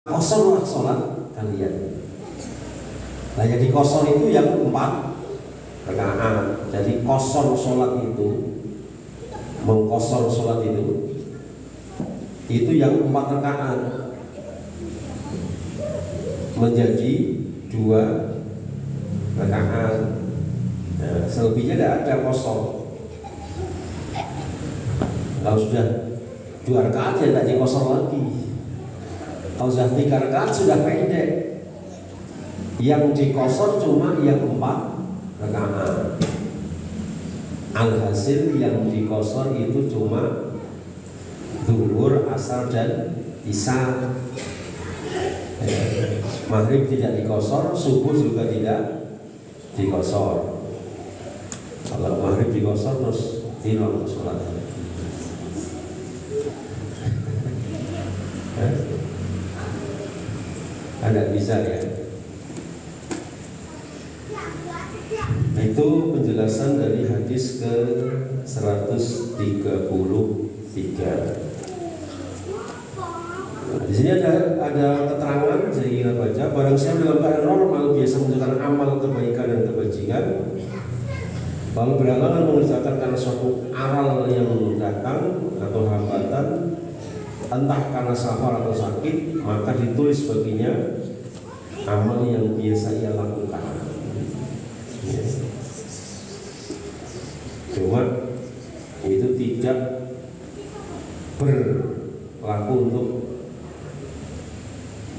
kosonglah sholat kalian. Nah yang dikosor itu yang 4 rakaat. Jadi kosor sholat itu, mengkosor sholat itu yang 4 rakaat menjadi 2 rakaat. Nah, selebihnya tidak ada kosor. Kalau sudah 2 rakaat ya tidak dikosor lagi. Kalau sudah 3 rakaat sudah pendek. Yang dikosor cuma yang 4 rakaat. Alhasil yang dikosor itu cuma zuhur, asar dan isya. Maghrib tidak dikosor, subuh juga tidak dikosor. Kalau maghrib dikosor terus hilang sholatnya. Ada bisa ya. Itu penjelasan dari hadis ke 133. Nah, di sini ada keterangan saya ingin baca. Barang siapa dalam keadaan normal biasa mengerjakan amal kebaikan dan kebajikan, lalu berhalangan mengerjakan karena suatu aral yang datang atau hambatan, entah karena safar atau sakit, maka ditulis baginya amal yang biasa ia lakukan. Cuma itu tidak berlaku untuk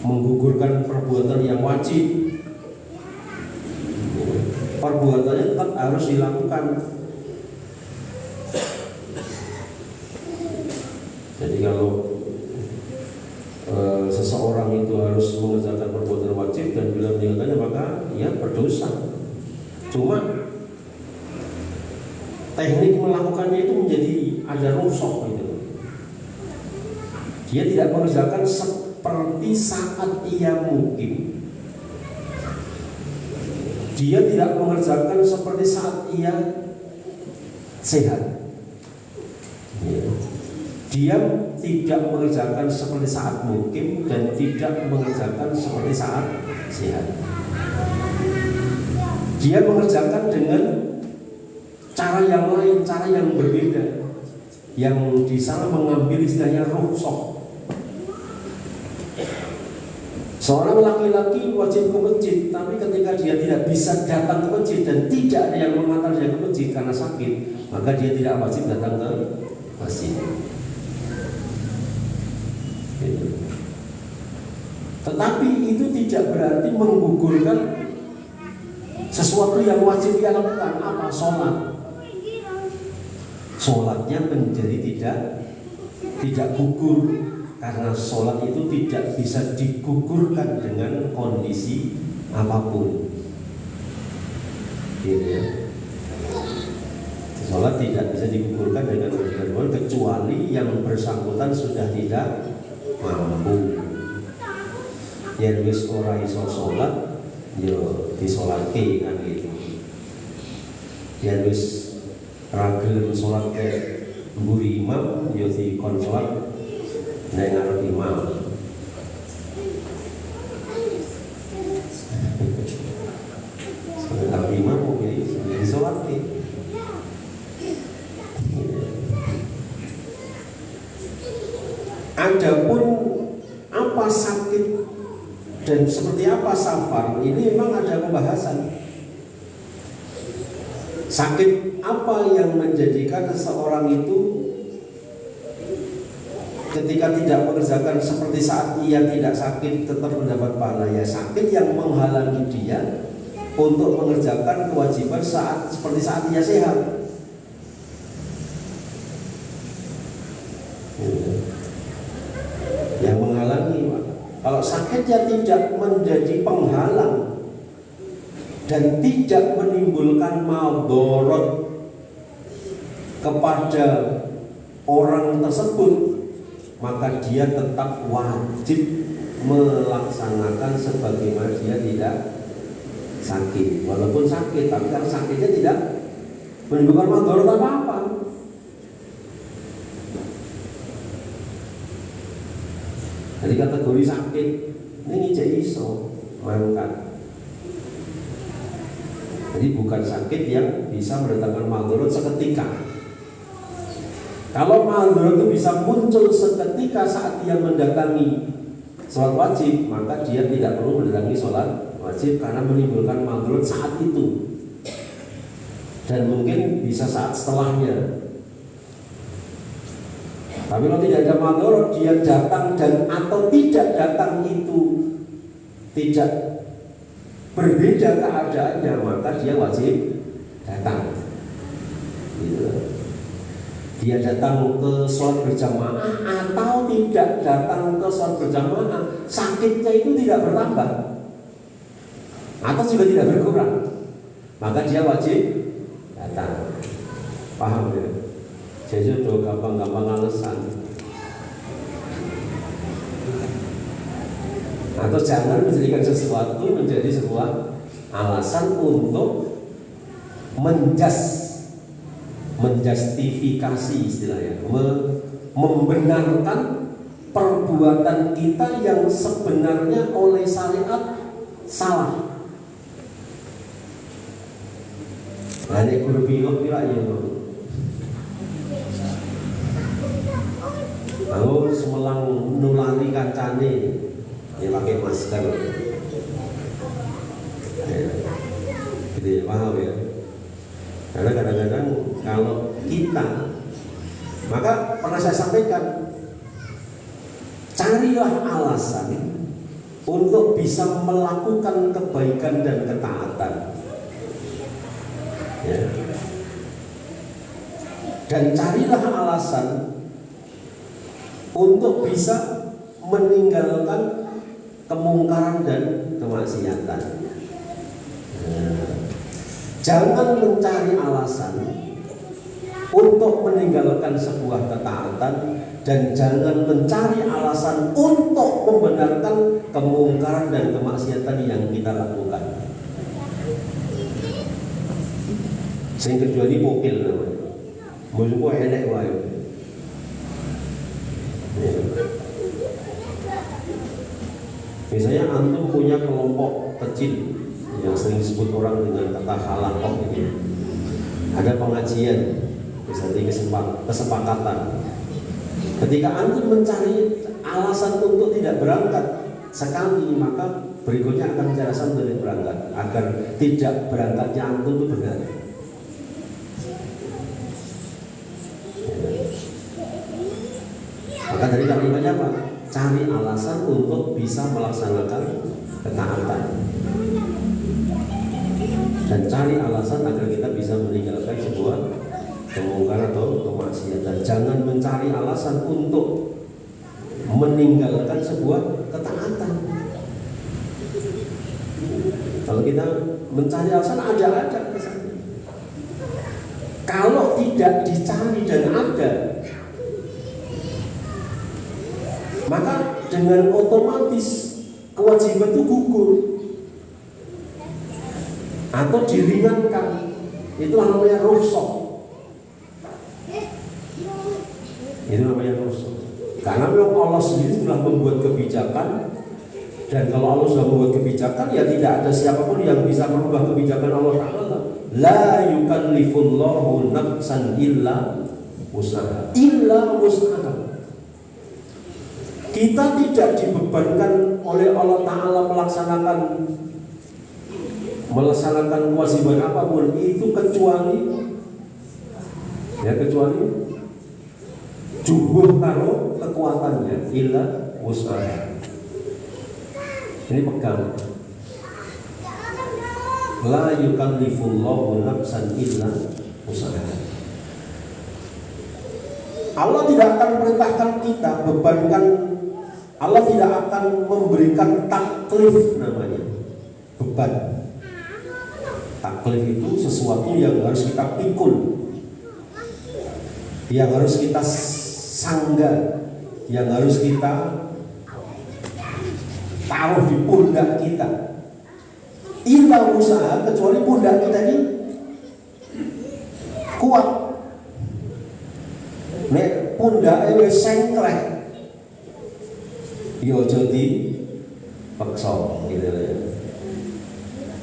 menggugurkan perbuatan yang wajib. Perbuatannya tetap harus dilakukan. Jadi kalau seseorang itu harus mengerjakan perbuatan wajib dan bila meninggalkannya maka ia berdosa. Cuma teknik melakukannya itu menjadi ada rusak gitu. Dia tidak mengerjakan seperti saat ia mukim. Dia tidak mengerjakan seperti saat ia sehat. Dia tidak mengerjakan seperti saat mukim dan tidak mengerjakan seperti saat sehat. Dia mengerjakan dengan cara yang lain, cara yang berbeda, yang di sana mengambil istilahnya rukhsah. Seorang laki-laki wajib ke masjid, tapi ketika dia tidak bisa datang ke masjid dan tidak ada yang mengantar dia ke masjid karena sakit, maka dia tidak wajib datang ke masjid. Tetapi itu tidak berarti menggugurkan sesuatu yang wajib dia lakukan. Apa? Sholat. Sholatnya menjadi tidak gugur, karena sholat itu tidak bisa digugurkan dengan kondisi apapun. Gitu ya. Sholat tidak bisa digugurkan dengan kondisi apapun kecuali yang bersangkutan sudah tidak mampu. Yang wis ora iso sholat, yo disolatke kan gitu. Yang wis ragil sholat ke mburi imam, yo dikon sholat nek ngarep imam. Tapi imam oke, disolatke. Adapun apa sakit dan seperti apa safar, ini memang ada pembahasan. Sakit apa yang menjadikan seseorang itu ketika tidak mengerjakan seperti saat ia tidak sakit tetap mendapat pahala? Ya sakit yang menghalangi dia untuk mengerjakan kewajiban seperti saat ia sehat. Yang menghalangi. Kalau sakitnya tidak menjadi penghalang dan tidak menimbulkan madharat kepada orang tersebut, maka dia tetap wajib melaksanakan sebagaimana dia tidak sakit. Walaupun sakit, tapi kalau sakitnya tidak menimbulkan madharat apa-apa. Jadi Jadi kategori sakit ini ijek iso mangkat. Jadi bukan sakit yang bisa mendatangkan madharat seketika. Kalau madharat itu bisa muncul seketika saat dia mendatangi sholat wajib, maka dia tidak perlu mendatangi sholat wajib karena menimbulkan madharat saat itu. Dan mungkin bisa saat setelahnya. Tapi kalau tidak ada madharat, dia datang dan atau tidak datang itu tidak berbeda keadaannya, maka dia wajib datang. Gitu. Dia datang ke sholat berjamaah atau tidak datang ke sholat berjamaah, sakitnya itu tidak bertambah atau juga tidak berkurang, maka dia wajib datang. Paham ya? Jadi udah gampang-gampang alasan. Atau jangan menjadikan sesuatu menjadi sebuah alasan untuk menjustifikasi istilahnya, membenarkan perbuatan kita yang sebenarnya oleh syariat salah. Nah, ini guru biolog kira ya. Lalu semelang nulari kancane ya pakai masker. Jadi paham ya? Karena kadang-kadang kalau kita, maka pernah saya sampaikan, carilah alasan untuk bisa melakukan kebaikan dan ketaatan. Ya. Dan carilah alasan untuk bisa meninggalkan kemungkaran dan kemaksiatan. Jangan mencari alasan untuk meninggalkan sebuah ketaatan, dan jangan mencari alasan untuk membenarkan kemungkaran dan kemaksiatan yang kita lakukan. Sing kedua ini popil namanya. Mulku enek wae. Misalnya antum punya kelompok kecil yang sering disebut orang dengan kata halaqah ini. Ada pengajian, misalnya kesepakatan. Ketika antum mencari alasan untuk tidak berangkat sekali, maka berikutnya akan mencari alasan untuk berangkat agar tidak berangkatnya antum itu benar. Maka dari kalimatnya apa? Cari alasan untuk bisa melaksanakan ketaatan, dan cari alasan agar kita bisa meninggalkan sebuah kemungkaran atau kemaksiatan. Jangan mencari alasan untuk meninggalkan sebuah ketaatan. Kalau kita mencari alasan ada. Kalau tidak dicari dan ada, maka dengan otomatis kewajiban itu gugur atau diringankan. Itulah namanya rukhsah. Itu namanya rukhsah. Karena memang Allah sendiri sudah membuat kebijakan, dan kalau Allah sudah membuat kebijakan, ya tidak ada siapapun yang bisa merubah kebijakan Allah Ta'ala. La yukallifullahu nafsan illa wus'aha. Kita tidak dibebankan oleh Allah Ta'ala melaksanakan kewajiban apapun itu kecuali jumhur karo kekuatannya, illa wus'aha. Ini pegang. La yukallifullahu nafsan illa wus'aha. Allah tidak akan perintahkan kita bebankan. Allah tidak akan memberikan taklif, namanya beban. Taklif itu sesuatu yang harus kita pikul, yang harus kita sanggah, yang harus kita taruh di pundak kita. Illa usaha, kecuali pundak kita ini kuat. Nek pundak wis sengklek, yo aja dipaksa gitu ya.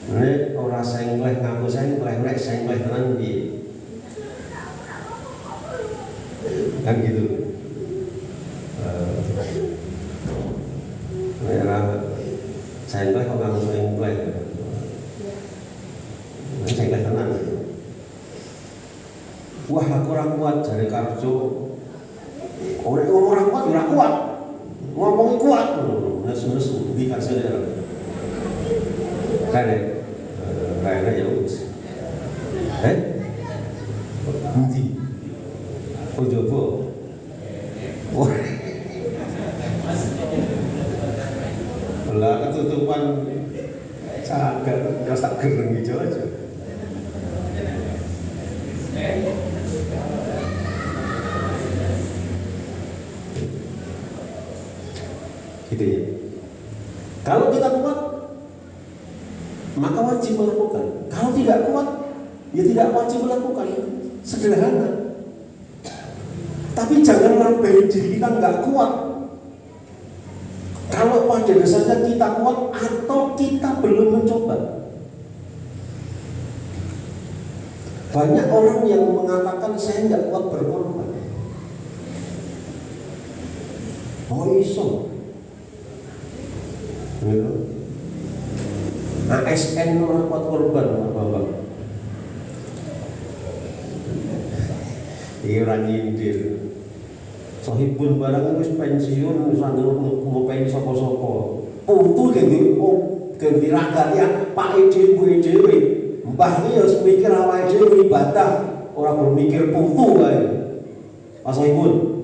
Nek ora sengkleh ngaku sengkleh, nek sengkleh tenan piye? Kan gitu. Nek ora sengkleh kok ngaku sengkleh. Nek sengkleh tenan. Wah, aku ora kuat jare Karjo. Ora ngomong ora kuat, ora kuat. Ngomong kuat. Nesu-nesu di kasih ya. Kan Raya ya wis. Endi? Oh coba. Wah. Lah ketutupan cagar terus tak gereng ijo aja. Gitu ya. Kalau kita kuat, maka wajib melakukan. Kalau tidak kuat, ya tidak wajib melakukan. Sederhana. Tapi jangan labeli diri kita nggak kuat. Kalau pada dasarnya kita kuat atau kita belum mencoba. Banyak orang yang mengatakan saya nggak kuat berkorban. Oh iso. ASN orang kuat korban, Bapak. Ini orang nyindir. Sohibun barang wis pensiun, sandal mau pensiun sopo-sopo. Putu ganti rakyat Pak Dewi. Mbah ini harus mikir awake dhewe ibadah, orang bermikir putu kae. Pak Sohibun.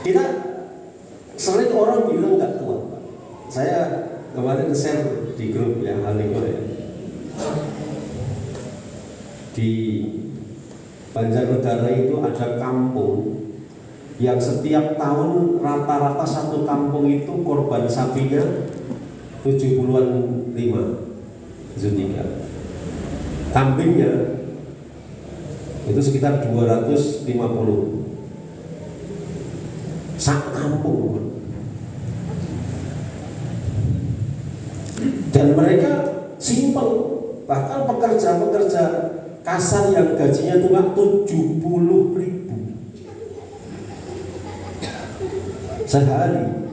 Kita sering orang bilang nggak kuat. Saya kemarin share di grup yang Haliko ya. Di Banjarnegara itu ada kampung yang setiap tahun rata-rata satu kampung itu korban sapinya 75 kambingnya itu sekitar 250 sak kampung. Dan mereka simpel, bahkan pekerja-pekerja kasar yang gajinya cuma 70.000 sehari.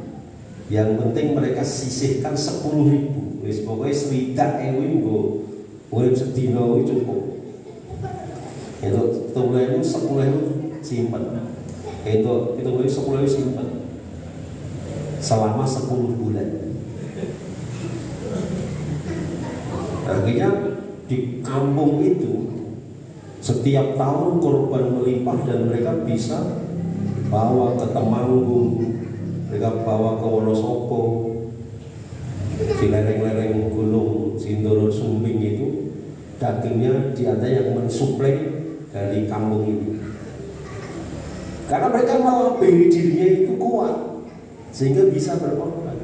Yang penting mereka sisihkan 10.000. Wis pokoknya swidak ewu nggo urip sedina cukup. Itu tulen 10.000 simpen. Itu 10.000 simpen selama 10 bulan. Akhirnya di kampung itu setiap tahun korban melimpah dan mereka bisa bawa ke Temanggung, mereka bawa ke Wonosobo, di lereng-lereng gunung Sindoro Sumbing itu dagingnya ada yang mensuplai dari kampung ini. Karena mereka melabeli dirinya itu kuat sehingga bisa berkorban.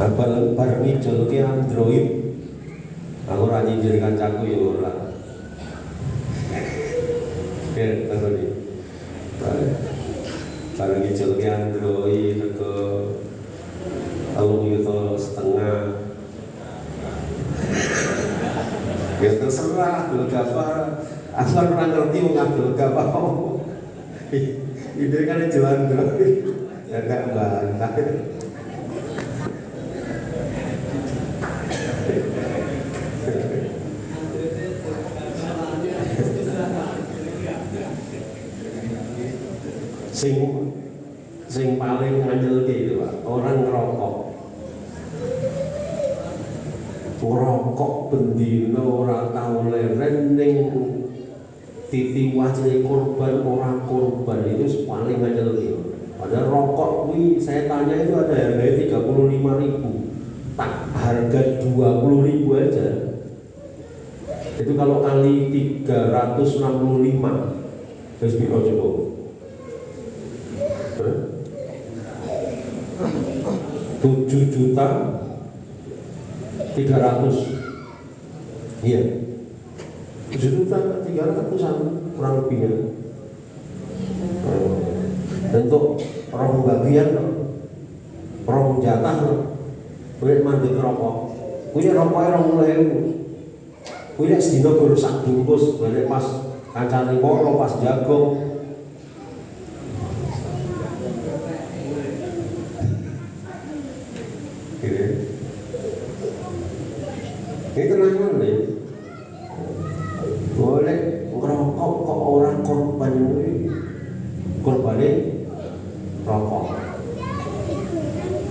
Bareng ijol ke Android, aku ora nyindir kancaku ya ora. Terus ini, bareng ijol ke Android ke 3,5 juta. Ya terserah, dulu apa? Aku kan pernah ngerti ngambil gak apa-apa. Itu kan jalan terus. Ya gak bantah. Sing paling nganjelke itu Pak, orang ngerokok. Ngerokok bendina ora tau leren ning titi wajah korban orang korban itu paling nganjelke. Padahal rokok kuwi saya tanya itu ada harganya 35.000. Tak harga 20.000 aja. Itu kalau kali 365 terus piro coba? 7.300.000 Iya. 7.300.000 kurang lebihnya. Untuk rong bagian, rong jatah, kulit mandi rokok, kulit rokoknya rong mulai, kulit sedino baru sak bungkus, balik pas kancane polo, pas jagung. Ini tenangan nih, boleh ngerokok kok orang korban rokok.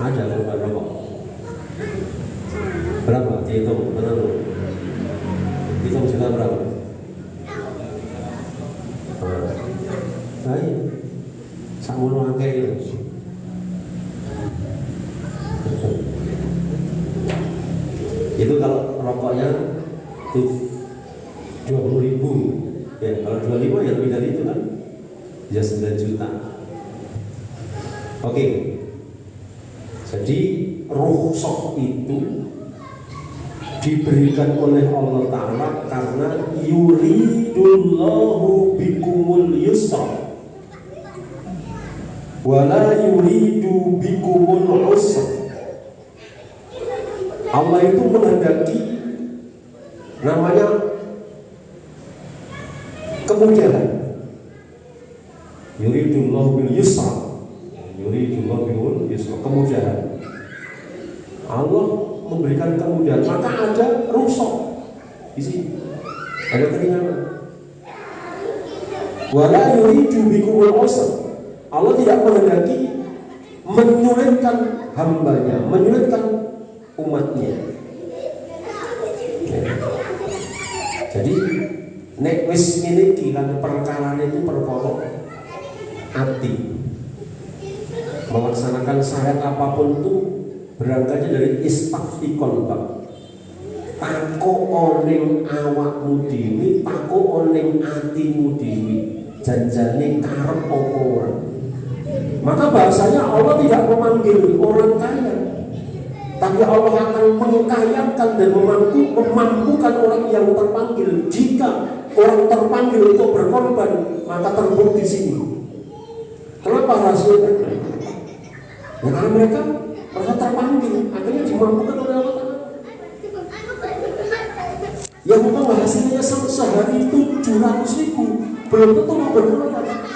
Ada korban rokok. Berapa? Dihitung, tenang dulu. Hitung juga berapa? Baik, samono akeh itu. Itu kalau rokoknya 20.000, ya kalau 25 ya lebih dari itu kan, ya 9 juta. Oke, jadi rukhsah itu diberikan oleh Allah Ta'ala karena yuridullahu bikumul yusra wala yuridu bikumul usra. Allah itu menghendaki namanya kemudahan. Yuridullahu bil yusra, yuridullahu bil yusra, kemudahan. Allah memberikan kemudahan, maka ada rukhsah di sini, ada keringanan. Wala yuridu bikumul usra. Allah tidak menghendaki menyulitkan hambanya, menyulitkan umatnya. Jadi nek wis ngene iki kan perkarane itu perkara ati. Melaksanakan syariat apapun itu berangkatnya dari istafti qalbak. Tako oning awakmu dhewe, tako oning atimu dhewe. Janjane karep apa ora. Maka bahasanya Allah tidak memanggil orang kaya, tapi Allah akan mengkayakan dan memampukan orang yang terpanggil. Jika orang terpanggil untuk berkorban, maka terbukti sini. Kenapa hasilnya? Ya karena mereka terpanggil, akhirnya dimampukan oleh Allah Ta'ala. Yang memang hasilnya sehari 700.000 belum tentu mau berkorban.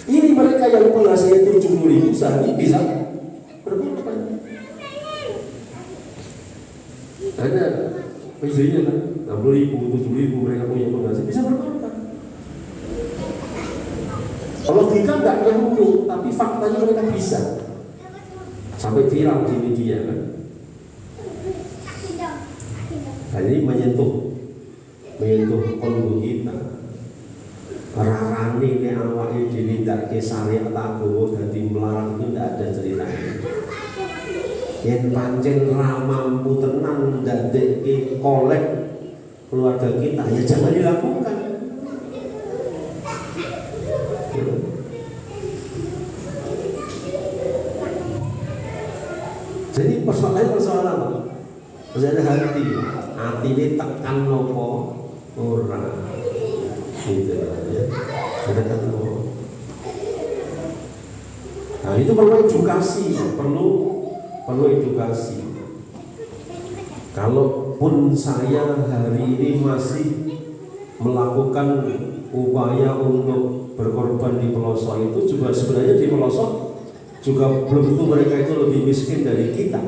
Ini mereka yang penghasilnya 70.000 sehari bisa berkorban. Ada penjualnya kan 60.000, 70.000 mereka punya penghasilan bisa berkorban. Logika nggak nyambung, tapi faktanya mereka bisa. Sampai viral di media kan. Nah, ini menyentuh kolbu kita. Rarane nek awake dhewe ndak ke syariat agama dadi melarang itu ndak ada ceritanya. Yen pancen ra mampu tenan ndadekke kolek keluarga kita, ya jangan dilakukan. Jadi persoalan apa? Persoalan hati ini tekan nopo ora. Gitu ya. Tekan nopo. Nah, itu perlu edukasi, perlu edukasi. Kalaupun saya hari ini masih melakukan upaya untuk berkorban di pelosok, itu juga sebenarnya di pelosok juga belum tentu mereka itu lebih miskin dari kita.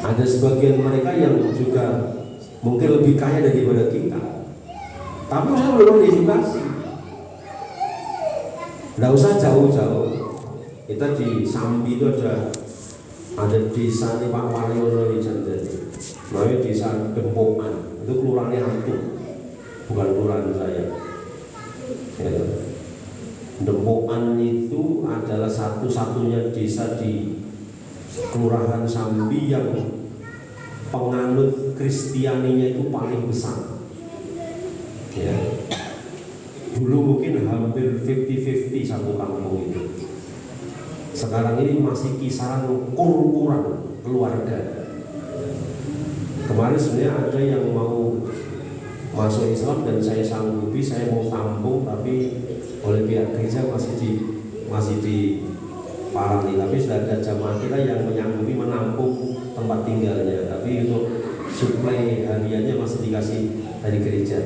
Ada sebagian mereka yang juga mungkin lebih kaya daripada kita. Tapi saya belum edukasi. Nggak usah jauh-jauh. Kita di Sambi itu ada desa ini Pak Waryono di Jandani. Namanya desa Dempokan. Itu kelurahannya Hantu, bukan kelurahan saya. Ya. Dempokan itu adalah satu-satunya desa di Kelurahan Sambi yang penganut Kristianinya itu paling besar. Ya. Dulu mungkin hampir 50-50 satu kampung itu. Sekarang ini masih kisaran kurang keluarga. Kemarin sebenarnya ada yang mau masuk Islam dan saya sanggupi, saya mau tampung, tapi oleh pihak gereja masih diparani. Tapi sudah ada jamaah kita yang menyanggupi menampung tempat tinggalnya, tapi untuk suplai hariannya masih dikasih dari gereja.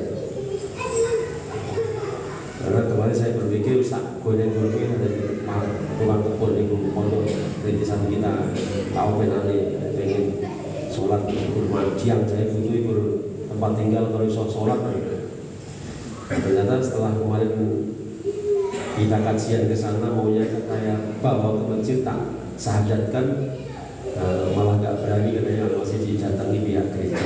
Karena kemarin saya berpikir goyang ada di tukang kebun di pondok rintisan kita, tahu penane pengen sholat bermajian, saya butuh itu tempat tinggal kalau bisa sholat. Ternyata setelah kemarin kita kajian ke sana, maunya saya bawa ke masjid tak sahadatkan, malah nggak berani katanya masih didatangi pihak gereja.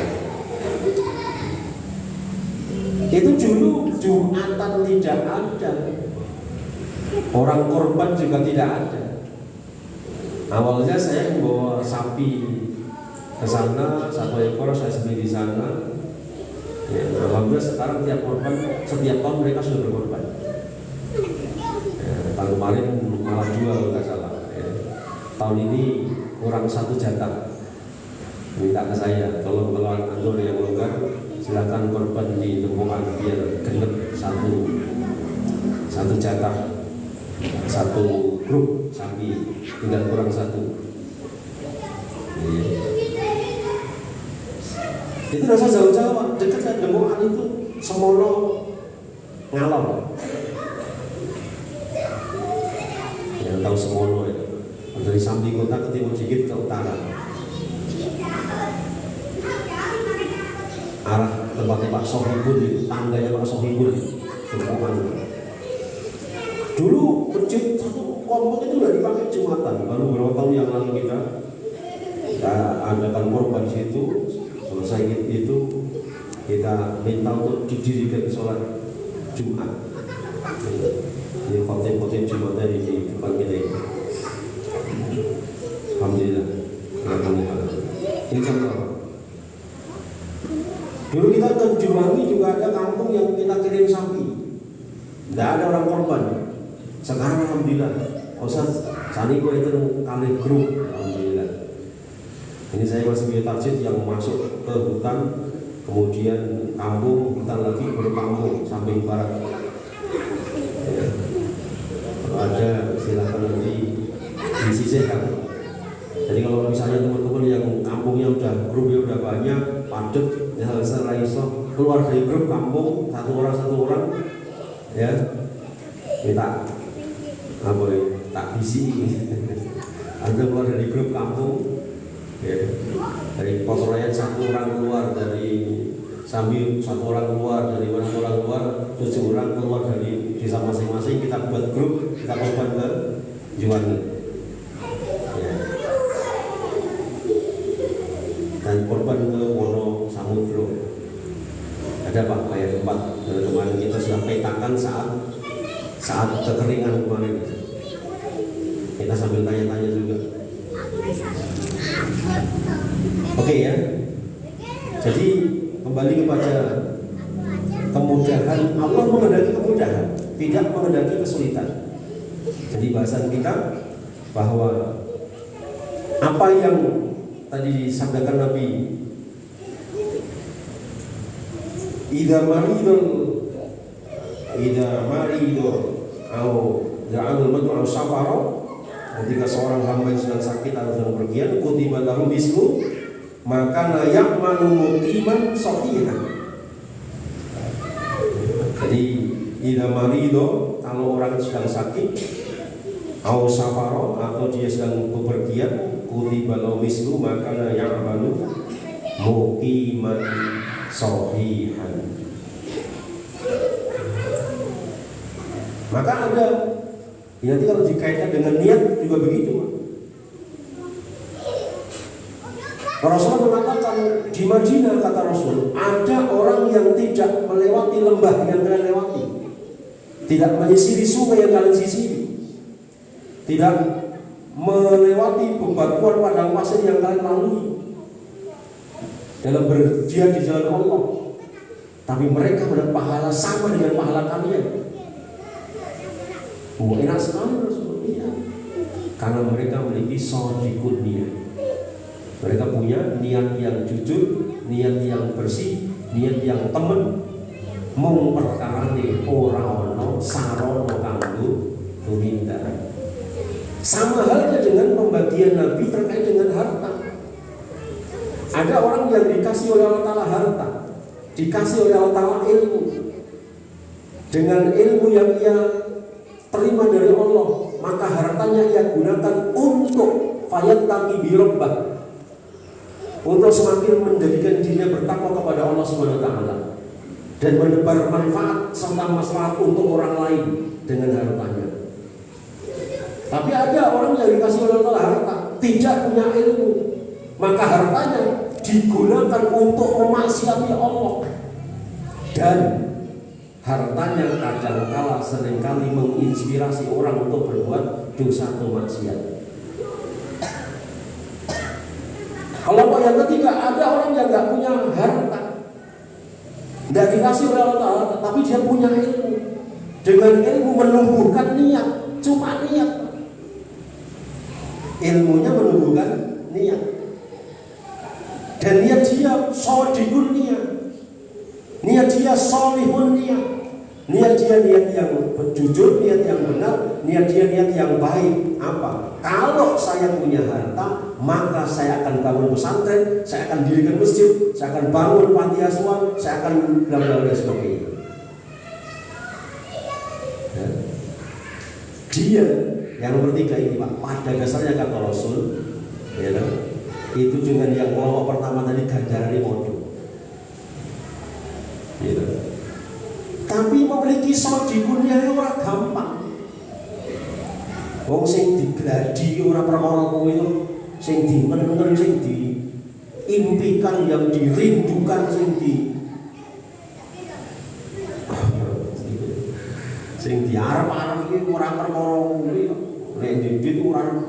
Itu dulu Jumatan tidak ada, orang korban juga tidak ada. Awalnya saya membawa sapi ke sana, 1 ekor saya sendiri di sana. Ya, alhamdulillah sekarang setiap tahun mereka sudah berkorban. Ya, tahun kemarin malah 2 kalau nggak salah. Ya. Tahun ini kurang 1 jatah. Minta ke saya, tolong kalau Anda yang longgar, silakan korban di lempungan biar genep satu jatah, 1 grup sapi, tidak kurang 1. Ya. Itu rasa jauh-jauh, dekat saya lempungan itu Semono Ngalor. Yang tahu Semono itu dari samping kota ke timur dikit ke utara, arah tempatnya Pak Sohibun itu, tangganya Pak Sohibun itu. Dulu masjid satu kompok itu udah dipakai Jumatan. Baru beberapa tahun yang lalu kita adakan korban situ. Selesai itu kita minta untuk didirikan sholat Jumat. Ini khotib-khotib Jumat di depan kita ini. Alhamdulillah. Ini contoh. Dulu kita ke Juwangi juga ada kampung yang kita kirim sapi, tidak ada orang korban. Sekarang alhamdulillah, Ustaz, sani gue itu kali grup, alhamdulillah. Ini saya masih punya target yang masuk ke hutan, kemudian kampung, hutan lagi, baru kampung, samping barat. Ya. Kalau ada silakan nanti disisihkan. Jadi kalau misalnya teman-teman yang kampungnya udah grupnya udah banyak, padat, ya setelah iso keluar dari grup kampung satu orang, ya kita apa ya, tak bisi. Anda keluar dari grup kampung, ya, dari pos rakyat 1 orang keluar, dari sambil 1 orang keluar, dari mana 1 orang keluar, 7 orang keluar dari desa masing-masing, kita buat grup, kita korban ke Juwangi. Dan korban ke Wono Samudro. Ada Pak bayar tempat. Kemarin kita sudah petakan saat kekeringan kemarin. Kita sambil tanya-tanya juga. Oke ya. Jadi kembali kepada kemudahan. Allah menghendaki kemudahan, tidak menghendaki kesulitan. Jadi bahasan kita bahwa apa yang tadi disampaikan Nabi, Idza marido au ja'alul mad'u safaro, ketika seorang hamba yang sedang sakit atau sedang pergian, kutiba lahu mislu maka la ya'manu muqiman sahihan. Jadi idza marido, kalau orang sedang sakit, au safaro, atau dia sedang bepergian, kutiba lahu mislu maka la ya'manu muqiman sahihan. Maka ada, nanti kalau dikaitkan dengan niat juga begitu. Rasul mengatakan di Madinah, kata Rasul, ada orang yang tidak melewati lembah yang kalian lewati, tidak menyisiri sungai yang kalian sisiri, tidak melewati bebatuan padang pasir yang kalian lalui dalam berjihad di jalan Allah, tapi mereka mendapat pahala sama dengan pahala kalian. Enak sekali Rasulullah, karena mereka memiliki shadiqun niat. Mereka punya niat yang jujur, niat yang bersih, niat yang temen, mung perkarane ora ana sarana kanggo tumindak. Sama halnya dengan pembagian Nabi terkait dengan harta. Ada orang yang dikasih oleh Allah Ta'ala harta, dikasih oleh Allah Ta'ala ilmu. Dengan ilmu yang ia terima dari Allah, maka hartanya ia gunakan untuk fayattaqi bi rabbah, untuk semakin menjadikan dirinya bertakwa kepada Allah Subhanahu wa taala dan menebar manfaat serta maslahat untuk orang lain dengan hartanya. Tapi ada orang yang dikasih oleh Allah harta, tidak punya ilmu, maka hartanya digunakan untuk memaksiati Allah, dan hartanya kadangkala seringkali menginspirasi orang untuk berbuat dosa atau maksiat. Kelompok yang ketiga, ada orang yang nggak punya harta, nggak dikasih oleh Allah, tapi dia punya ilmu. Dengan ilmu menumbuhkan niat, cuma niat. Ilmunya menumbuhkan niat, dan niat dia shodiqun niat, niat dia sholihun niat dia niat yang jujur, niat yang benar, niat dia niat yang baik. Apa? Kalau saya punya harta, maka saya akan bangun pesantren, saya akan dirikan masjid, saya akan bangun panti asuhan, saya akan bla bla bla sebagainya. Ya. Dia yang nomor 3 ini Pak, pada dasarnya kata Rasul, ya, itu dengan yang kelompok pertama tadi ganjarannya modul, ya. Tapi memiliki shodiqunnya ora gampang. Wong sing digladi ora perkara kuwi, sing dimeneng, sing diimpikan, yang dirindukan, sing diarep-arep iki ora perkara kuwi. Nek didit orang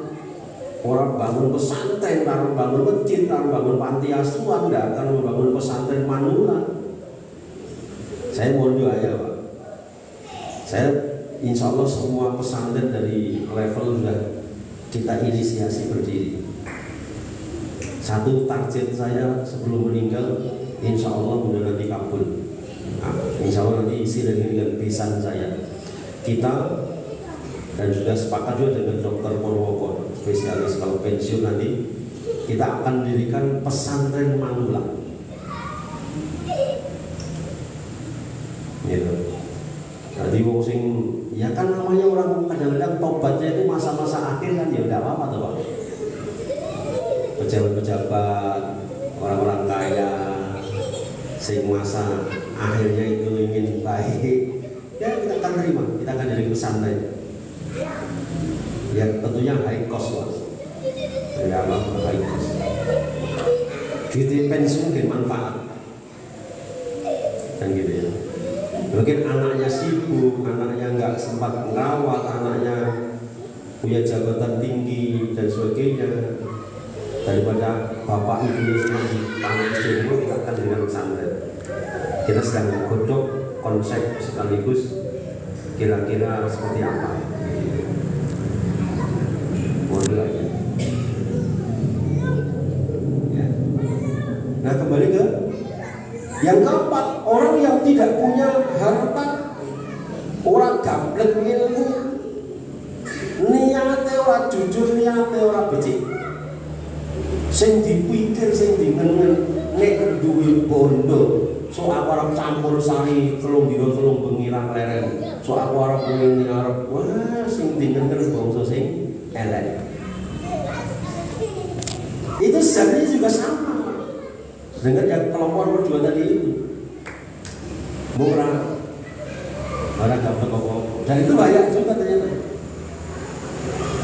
bangun pesantren, orang bangun masjid, orang bangun panti asuhan, tidak akan membangun pesantren manula. Saya mohon doa ya Pak. Saya insya Allah semua pesantren dari level sudah kita inisiasi berdiri. Satu target saya sebelum meninggal, insya Allah mudah nanti kabul. Nah, insya Allah nanti isi dengan pisan saya. Kita dan juga sepakat juga dengan Dr. Purwoko, spesialis kalau pensiun nanti kita akan mendirikan pesantren manula. Gitu. Jadi wong sing ya kan namanya orang kadang-kadang tobatnya itu masa-masa akhir kan, ya udah apa-apa tuh Pak. Pejabat-pejabat, orang-orang kaya, sing masa akhirnya itu ingin baik, ya kita akan terima, kita akan jadi pesantren. Ya tentunya high cost Mas. Ya apa high cost. Duit pensiun dengan manfaat. Kan gitu ya. Mungkin anaknya sibuk, anaknya nggak sempat merawat, anaknya punya jabatan tinggi dan sebagainya. Daripada bapak ibunya semua ditanggung semua, kita akan dengan pesantren. Kita sedang godok konsep sekaligus kira-kira seperti apa. Ya. Nah kembali ke yang keempat, orang yang tidak punya harta, orang gablek ilmu, niatnya orang jujur, niatnya orang becik, sing dipikir, sing dingengen, nek duwe bondo, so aku arep campur sari telung dina telung bengi ra leren, so aku arep ngene arep, wah sing dingengen bangsa sing elek. Itu sejatinya juga sama dengan yang kelompok nomor 2 tadi itu. Murah, orang gak apa-apa. Dan itu banyak juga ternyata.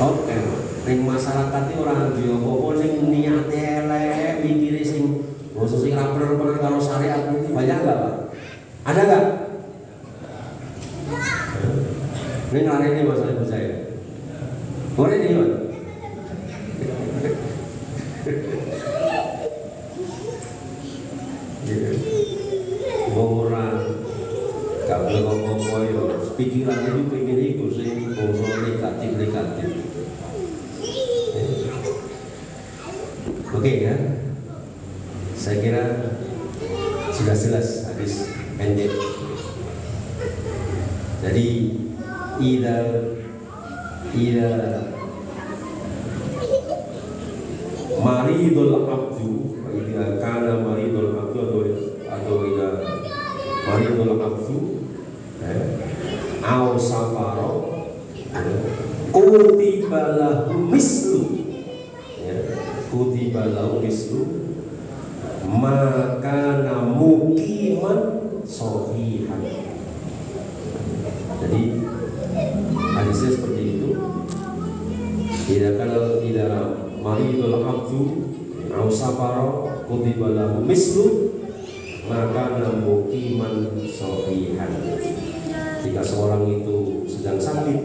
Oke, ning masyarakat ini orang dia apa-apa ning niate elek, mikire sing basa sing ra bener-bener karo syariat ini banyak enggak, Pak? Ada enggak? Ini ngarene masalah ibu saya. Boleh nih, Pak. Orang gak boleh ngomong-ngomong ya, pikirannya itu pengen itu sing bangsa negatif. Oke ya, saya kira ringkas, hadis pendek. Jadi ida maridul abdu, ida kana maridul abdu atau ida maridul abdu, au safaro, kutiba lahu mislu, kutiba lahu mislu, maka mukiman sohihan. Jadi hadisnya seperti itu. Kalau tidak maridul abdu au safaro kutiba lahu mislu, maka mukiman sohihan. Jika seorang itu sedang sakit,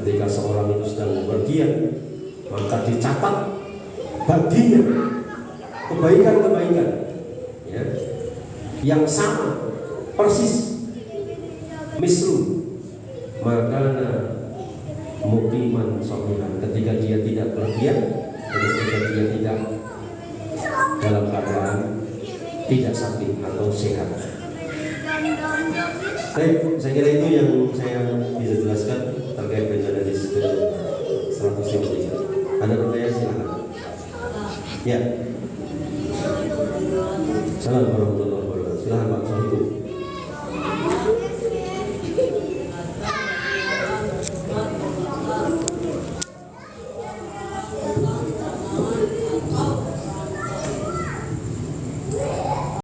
ketika seorang itu sedang bepergian, maka dicatat baginya kebaikan-kebaikan, ya, yang sama persis mislu, maka mukiman sohihan, ketika dia tidak bepergian, ketika dia tidak dalam keadaan tidak sakit atau sehat. Baik, saya kira itu yang saya bisa jelaskan terkait dengan hadis ke 153. Ada pertanyaan, silakan. Ya. Salam warahmatullahi